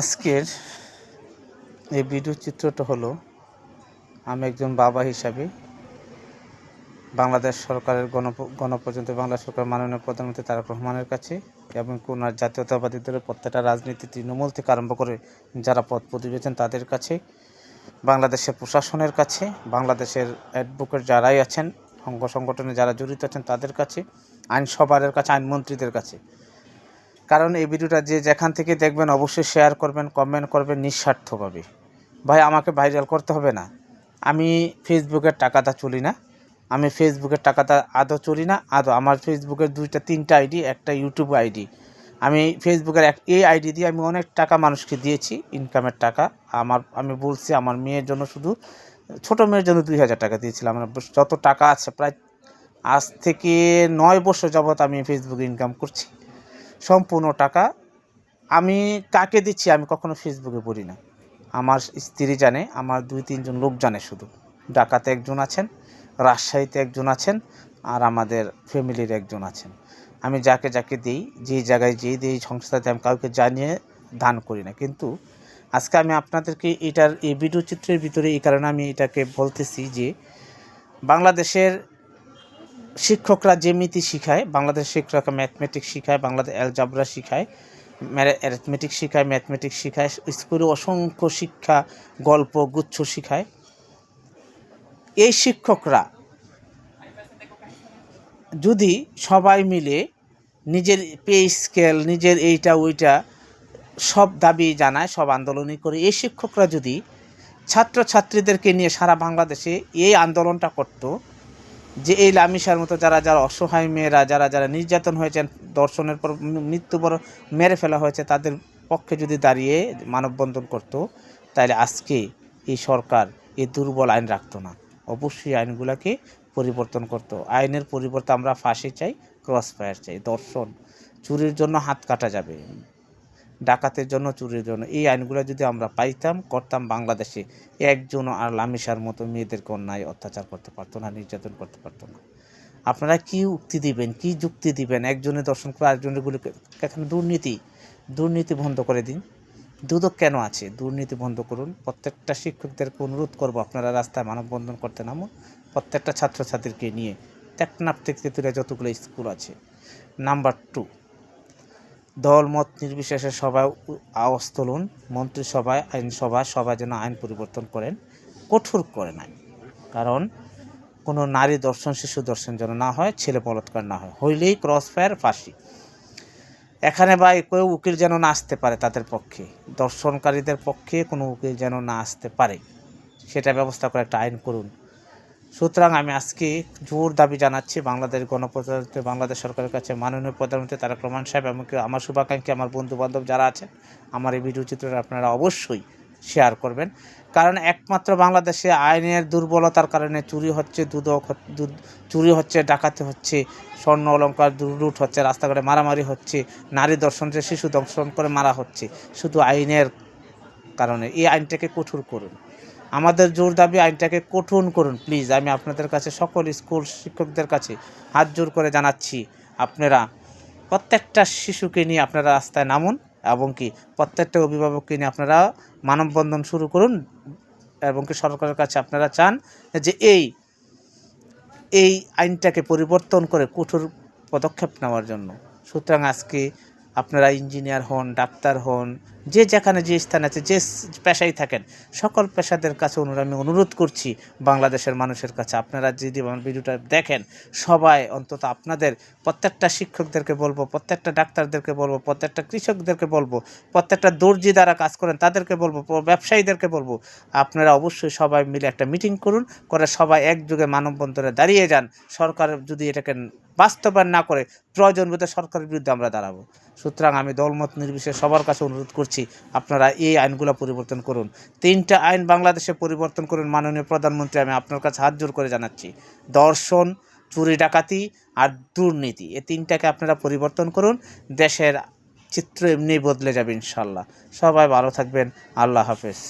আজকের এই ভিডিও চিত্রটা হলো আমি একজন বাবা হিসাবে বাংলাদেশ সরকারের গণপ্রজাতন্ত্রী বাংলা সরকার মাননীয় প্রধানমন্ত্রী তারেক রহমানের কাছে এবং ওনার জাতীয়তাবাদী দলের প্রত্যেকটা রাজনীতি তৃণমূল থেকে আরম্ভ করে যারা পদ প্রতিবেদন তাদের কাছে, বাংলাদেশের প্রশাসনের কাছে, বাংলাদেশের অ্যাডভোকেট যারাই আছেন, অঙ্গ সংগঠনে যারা জড়িত আছেন তাদের কাছে, আইনসভার কাছে, আইনমন্ত্রীদের কাছে। কারণ এই ভিডিওটা যে যেখান থেকে দেখবেন অবশ্যই শেয়ার করবেন, কমেন্ট করবেন নিঃস্বার্থভাবে। ভাই আমাকে ভাইরাল করতে হবে না, আমি ফেসবুকের টাকাটা চলি না, আমি ফেসবুকের টাকাটা আদৌ চলি না। আমার ফেসবুকের 2-3টা আইডি, একটা ইউটিউব আইডি। আমি ফেসবুকের এই আইডি দিয়ে আমি অনেক টাকা মানুষকে দিয়েছি, ইনকামের টাকা। আমি বলছি আমার মেয়ের জন্য, শুধু ছোটো মেয়ের জন্য 2000 টাকা দিয়েছিলাম। আমার যত টাকা আছে প্রায় আজ থেকে 9 বছর যাবৎ আমি ফেসবুকে ইনকাম করছি। সম্পূর্ণ টাকা আমি কাকে দিচ্ছি আমি কখনো ফেসবুকে বলি না। আমার স্ত্রী জানে, আমার 2-3 জন লোক জানে। শুধু ঢাকাতে একজন আছেন, রাজশাহীতে একজন আছেন, আর আমাদের ফ্যামিলির একজন আছেন। আমি যাকে যাকে দিই, যে জায়গায় যেই দিই সংস্থাতে, আমি কাউকে জানিয়ে দান করি না। কিন্তু আজকে আমি আপনাদেরকে এই ভিডিও চিত্রের ভিতরে এই কারণে আমি এটাকে বলতেছি যে বাংলাদেশের শিক্ষকরা যে নীতি শিখায়, বাংলাদেশ শিক্ষকরা ম্যাথমেটিক্স শিখায়, বাংলাদেশ অ্যালজাবরা শিখায়, অ্যারিথমেটিক্স শিখায়, ম্যাথমেটিক্স শিখায়, স্কুলে অসংখ্য শিক্ষা গল্প গুচ্ছ শিখায়। এই শিক্ষকরা যদি সবাই মিলে নিজের পে স্কেল, নিজের এইটা ওইটা সব দাবি জানায়, সব আন্দোলনই করে, এই শিক্ষকরা যদি ছাত্রছাত্রীদেরকে নিয়ে সারা বাংলাদেশে এই আন্দোলনটা করতো যে এই লামিসার মতো যারা যারা অসহায় মেয়েরা, যারা যারা নির্যাতন হয়েছেন, দর্শনের পর মৃত্যু বড় মেরে ফেলা হয়েছে, তাদের পক্ষে যদি দাঁড়িয়ে মানববন্ধন করতো, তাহলে আজকে এই সরকার এই দুর্বল আইন রাখতো না। অবশ্যই আইনগুলোকে পরিবর্তন করতো। আইনের পরিবর্তে আমরা ফাঁসি চাই, ক্রস ফায়ার চাই। দর্শন, চুরির জন্য হাত কাটা যাবে, ডাকাতের জন্য, চুরির জন্য। এই আইনগুলো যদি আমরা পাইতাম, করতাম, বাংলাদেশে একজনও আর লামিসার মতো মেয়েদেরকে অন্যায় অত্যাচার করতে পারতো না, নির্যাতন করতে পারতো না। আপনারা কি উক্তি দিবেন, কি যুক্তি দিবেন? একজনের দর্শন করে আরেকজনের গুলি। এখানে দুর্নীতি বন্ধ করে দিন। দুদক কেন আছে? দুর্নীতি বন্ধ করুন। প্রত্যেকটা শিক্ষকদেরকে অনুরোধ করবো, আপনারা রাস্তায় মানববন্ধন করতে নামুন, প্রত্যেকটা ছাত্রছাত্রীকে নিয়ে। টেকনাফ থেকে তেঁতুলিয়া যতগুলো স্কুল আছে। নাম্বার 2, দলমত নির্বিশেষে সবাই আওয়াজ তুলুন। মন্ত্রিসভায়, আইনসভায় সবাই যেন আইন পরিবর্তন করেন, কঠোর করেন আইন। কারণ কোনো নারী দর্শন, শিশু দর্শন যেন না হয়, ছেলে বলাৎকার না হয়, হইলেই ক্রস ফায়ার, ফাঁসি। এখানে বা কেউ উকিল যেন না আসতে পারে তাদের পক্ষে, দর্শনকারীদের পক্ষে কোনো উকিল যেন না আসতে পারে, সেটা ব্যবস্থা করে একটা আইন করুন। সুতরাং আমি আজকে জোর দাবি জানাচ্ছি বাংলাদেশ গণপ্রজাতন্ত্রী বাংলাদেশ সরকারের কাছে, মাননীয় প্রধানমন্ত্রী তারেক রহমান সাহেব, এমনকি আমার শুভাকাঙ্ক্ষী, আমার বন্ধুবান্ধব যারা আছেন, আমার এই ভিডিও চিত্রটা আপনারা অবশ্যই শেয়ার করবেন। কারণ একমাত্র বাংলাদেশে আইনের দুর্বলতার কারণে চুরি হচ্ছে, চুরি হচ্ছে, ডাকাতি হচ্ছে, স্বর্ণ অলঙ্কার লুট হচ্ছে, রাস্তাঘাটে মারামারি হচ্ছে, নারী দর্শন, শিশু দর্শন করে মারা হচ্ছে, শুধু আইনের কারণে। এই আইনটাকে কঠোর করুন। আমাদের জোর দাবি, আইনটাকে কঠোর করুন প্লিজ। আমি আপনাদের কাছে, সকল স্কুল শিক্ষকদের কাছে হাত জোর করে জানাচ্ছি, আপনারা প্রত্যেকটা শিশুকে নিয়ে আপনারা রাস্তায় নামুন, এবং কি প্রত্যেকটা অভিভাবককে নিয়ে আপনারা মানববন্ধন শুরু করুন, এবং কি সরকারের কাছে আপনারা চান যে এই আইনটাকে পরিবর্তন করে কঠোর পদক্ষেপ নেওয়ার জন্য। সুতরাং আজকে আপনারা ইঞ্জিনিয়ার হন, ডাক্তার হন, যে যেখানে যে স্থানে আছে, যে পেশায় থাকেন, সকল পেশাদের কাছে আমি অনুরোধ করছি, বাংলাদেশের মানুষের কাছে, আপনারা যদি আমার ভিডিওটা দেখেন, সবাই অন্তত আপনাদের প্রত্যেকটা শিক্ষকদেরকে বলবো, প্রত্যেকটা ডাক্তারদেরকে বলবো, প্রত্যেকটা কৃষকদেরকে বলবো, প্রত্যেকটা দর্জি দ্বারা কাজ করেন তাদেরকে বলবো, ব্যবসায়ীদেরকে বলবো, আপনারা অবশ্যই সবাই মিলে একটা মিটিং করুন, করে সবাই একযোগে মানববন্ধনে দাঁড়িয়ে যান। সরকার যদি এটাকে বাস্তবায়ন না করে, প্রয়োজন বোধে সরকারের বিরুদ্ধে আমরা দাঁড়াবো। সুতরাং আমি দলমত নির্বিশেষে সবার কাছে অনুরোধ করছি, আপনারা এই আইনগুলো পরিবর্তন করুন। 3টা আইন বাংলাদেশে পরিবর্তন করুন। মাননীয় প্রধানমন্ত্রী, আমি আপনার কাছে হাত জোর করে জানাচ্ছি, দর্শন, চুরি ডাকাতি আর দুর্নীতি, এই 3টাকে আপনারা পরিবর্তন করুন। দেশের চিত্র এমনিই বদলে যাবে ইনশাল্লাহ। সবাই ভালো থাকবেন। আল্লাহ হাফেজ।